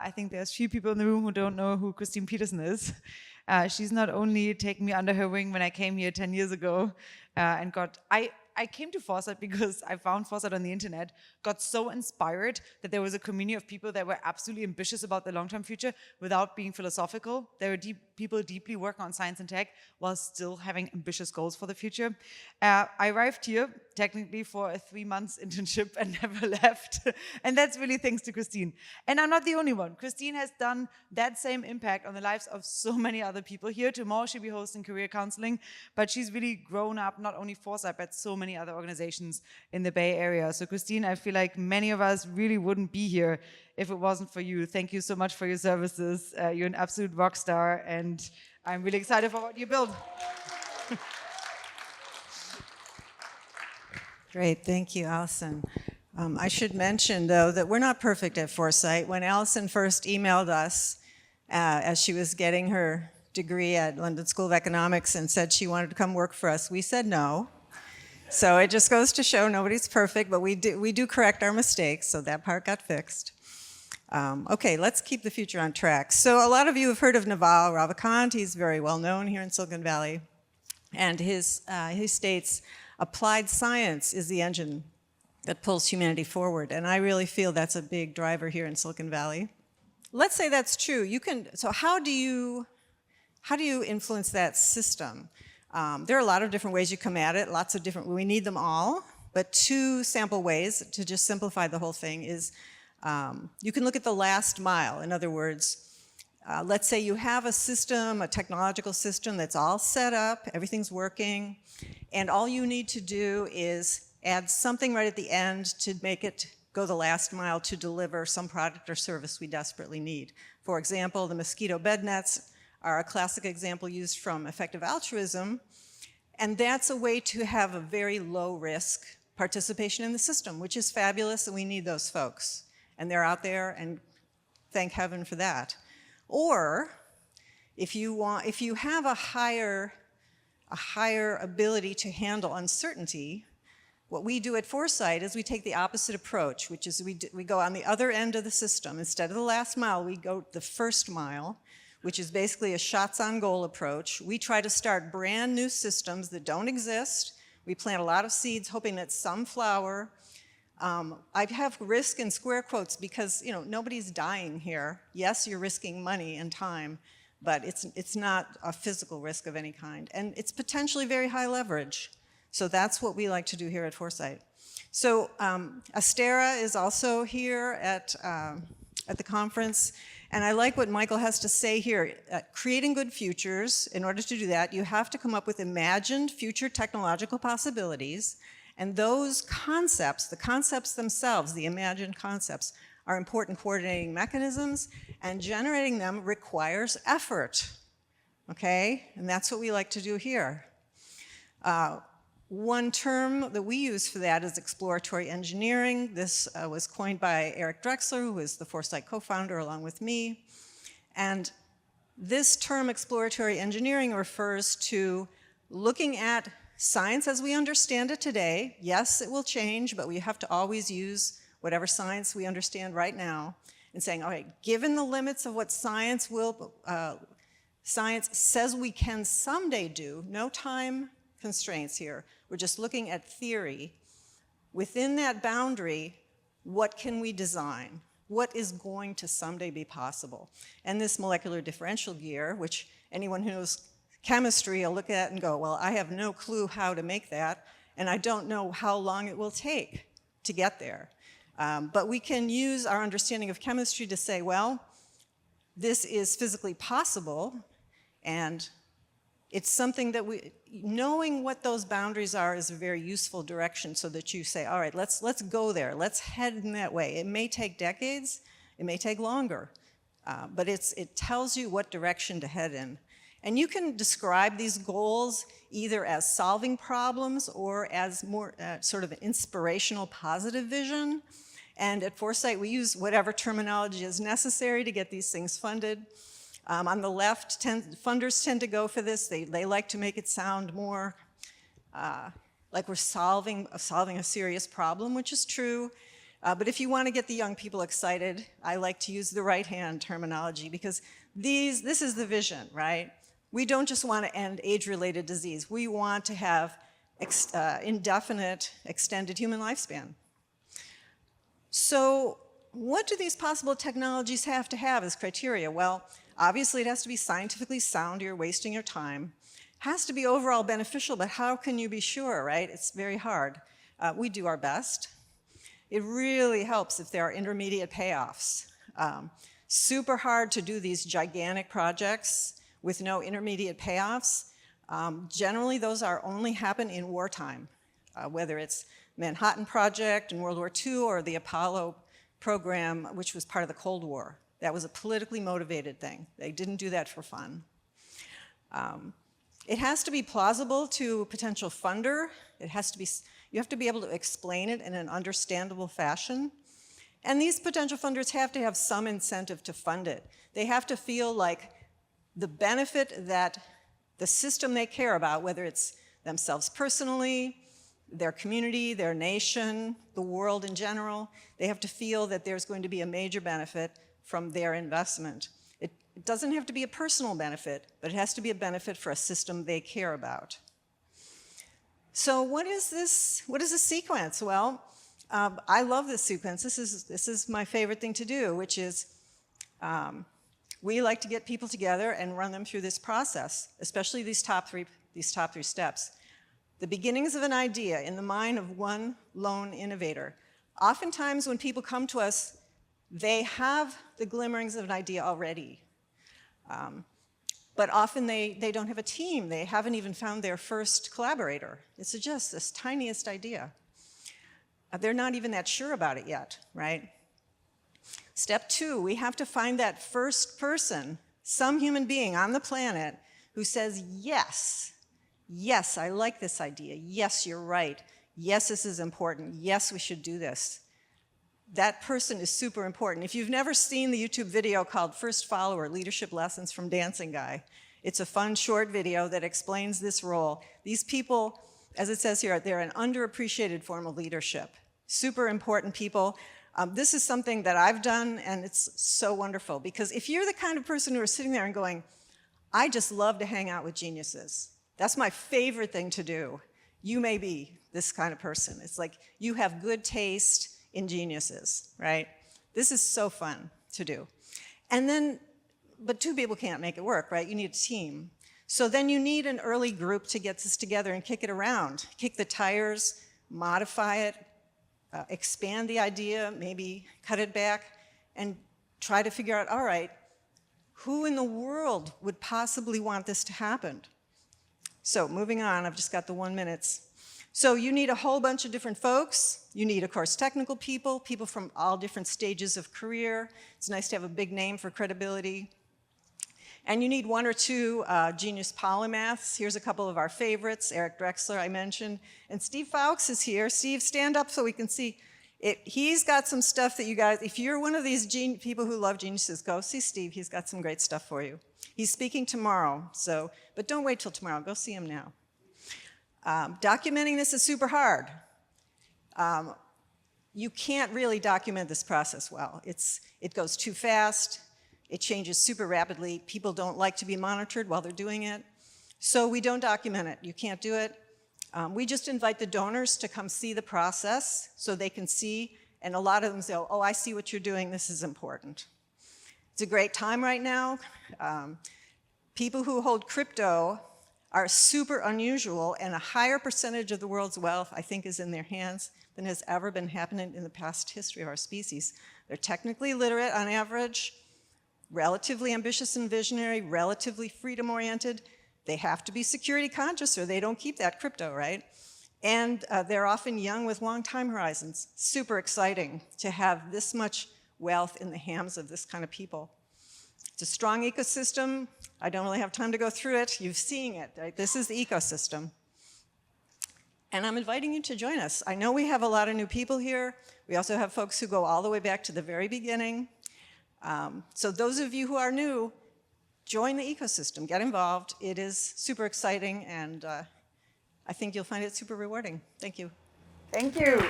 I think there's few people in the room who don't know who Christine Peterson is. She's not only taken me under her wing when I came here 10 years ago and I came to Foresight because I found Foresight on the internet, got so inspired that there was a community of people that were absolutely ambitious about the long-term future without being philosophical. There were people deeply working on science and tech while still having ambitious goals for the future. I arrived here technically for a 3 months internship and never left. And that's really thanks to Christine. And I'm not the only one. Christine has done that same impact on the lives of so many other people here. Tomorrow she'll be hosting career counseling, but she's really grown up not only Foresight, but so many other organizations in the Bay Area. So Christine, I feel like many of us really wouldn't be here if it wasn't for you. Thank you so much for your services. You're an absolute rock star, and I'm really excited for what you build. Great, thank you, Allison. I should mention, though, that we're not perfect at Foresight. When Allison first emailed us as she was getting her degree at London School of Economics and said she wanted to come work for us, we said no. So it just goes to show nobody's perfect, but we do correct our mistakes, so that part got fixed. Okay, let's keep the future on track. So a lot of you have heard of Naval Ravikant. He's very well known here in Silicon Valley. And he states, applied science is the engine that pulls humanity forward. And I really feel that's a big driver here in Silicon Valley. Let's say that's true. So how do you influence that system? There are a lot of different ways you come at it, lots of different, we need them all, but 2 sample ways to just simplify the whole thing is you can look at the last mile. In other words, let's say you have a system, a technological system that's all set up, everything's working, and all you need to do is add something right at the end to make it go the last mile to deliver some product or service we desperately need. For example, the mosquito bed nets are a classic example used from effective altruism, and that's a way to have a very low risk participation in the system, which is fabulous, and we need those folks. And they're out there, and thank heaven for that. Or if you have a higher ability to handle uncertainty, what we do at Foresight is we take the opposite approach, which is we go on the other end of the system. Instead of the last mile, we go the first mile, which is basically a shots on goal approach. We try to start brand new systems that don't exist. We plant a lot of seeds hoping that some flower. I have risk in square quotes because nobody's dying here. Yes, you're risking money and time, but it's not a physical risk of any kind. And it's potentially very high leverage. So that's what we like to do here at Foresight. So Astera is also here at the conference. And I like what Michael has to say here. Creating good futures, in order to do that, you have to come up with imagined future technological possibilities. And those concepts, the concepts themselves, the imagined concepts, are important coordinating mechanisms, and generating them requires effort, okay? And that's what we like to do here. One term that we use for that is exploratory engineering. This was coined by Eric Drexler, who is the Foresight co-founder along with me. And this term, exploratory engineering, refers to looking at science as we understand it today. Yes, it will change, but we have to always use whatever science we understand right now, and saying, all right, given the limits of what science says we can someday do, no time constraints here. We're just looking at theory. Within that boundary, what can we design? What is going to someday be possible? And this molecular differential gear, which anyone who knows chemistry will look at and go, well, I have no clue how to make that, and I don't know how long it will take to get there. But we can use our understanding of chemistry to say, well, this is physically possible, and it's something that knowing what those boundaries are is a very useful direction, so that you say, all right, let's go there, let's head in that way. It may take decades, it may take longer, but it tells you what direction to head in. And you can describe these goals either as solving problems or as more sort of an inspirational positive vision. And at Foresight, we use whatever terminology is necessary to get these things funded. On the left, funders tend to go for this. They like to make it sound more like we're solving a serious problem, which is true. But if you want to get the young people excited, I like to use the right-hand terminology because this is the vision, right? We don't just want to end age-related disease. We want to have indefinite, extended human lifespan. So what do these possible technologies have to have as criteria? Well, obviously it has to be scientifically sound, you're wasting your time. Has to be overall beneficial, but how can you be sure, right? It's very hard. We do our best. It really helps if there are intermediate payoffs. Super hard to do these gigantic projects with no intermediate payoffs. Generally, those only happen in wartime, whether it's Manhattan Project in World War II or the Apollo program, which was part of the Cold War. That was a politically motivated thing. They didn't do that for fun. It has to be plausible to a potential funder. You have to be able to explain it in an understandable fashion. And these potential funders have to have some incentive to fund it. They have to feel like the benefit that the system they care about, whether it's themselves personally, their community, their nation, the world in general, they have to feel that there's going to be a major benefit from their investment. It doesn't have to be a personal benefit, but it has to be a benefit for a system they care about. So what is this? What is the sequence? Well, I love this sequence. This is my favorite thing to do, which is we like to get people together and run them through this process, especially these top three steps. The beginnings of an idea in the mind of one lone innovator. Oftentimes when people come to us, they have the glimmerings of an idea already. But often they don't have a team. They haven't even found their first collaborator. It's just this tiniest idea. They're not even that sure about it yet, right? Step 2, we have to find that first person, some human being on the planet who says, yes, yes, I like this idea. Yes, you're right. Yes, this is important. Yes, we should do this. That person is super important. If you've never seen the YouTube video called First Follower, Leadership Lessons from Dancing Guy, it's a fun short video that explains this role. These people, as it says here, they're an underappreciated form of leadership. Super important people. This is something that I've done, and it's so wonderful, because if you're the kind of person who are sitting there and going, I just love to hang out with geniuses. That's my favorite thing to do. You may be this kind of person. It's like you have good taste in geniuses, right? This is so fun to do. And then, but two people can't make it work, right? You need a team. So then you need an early group to get this together and kick it around, kick the tires, modify it, expand the idea, maybe cut it back, and try to figure out, all right, who in the world would possibly want this to happen? So moving on, I've just got the 1 minute. So you need a whole bunch of different folks. You need, of course, technical people, people from all different stages of career. It's nice to have a big name for credibility. And you need 1 or 2 genius polymaths. Here's a couple of our favorites. Eric Drexler, I mentioned. And Steve Fowkes is here. Steve, stand up so we can see. He's got some stuff that you guys, if you're one of these people who love geniuses, go see Steve. He's got some great stuff for you. He's speaking tomorrow, but don't wait till tomorrow. Go see him now. Documenting this is super hard. You can't really document this process well. It goes too fast. It changes super rapidly. People don't like to be monitored while they're doing it. So we don't document it. You can't do it. We just invite the donors to come see the process so they can see, and a lot of them say, oh, I see what you're doing. This is important. It's a great time right now. People who hold crypto are super unusual, and a higher percentage of the world's wealth, I think, is in their hands than has ever been happening in the past history of our species. They're technically literate on average, relatively ambitious and visionary, relatively freedom-oriented. They have to be security conscious or they don't keep that crypto, right? And they're often young with long time horizons. Super exciting to have this much wealth in the hands of this kind of people. It's a strong ecosystem. I don't really have time to go through it. You've seen it, right? This is the ecosystem. And I'm inviting you to join us. I know we have a lot of new people here. We also have folks who go all the way back to the very beginning. So those of you who are new, join the ecosystem, get involved. It is super exciting, and I think you'll find it super rewarding. Thank you. Thank you.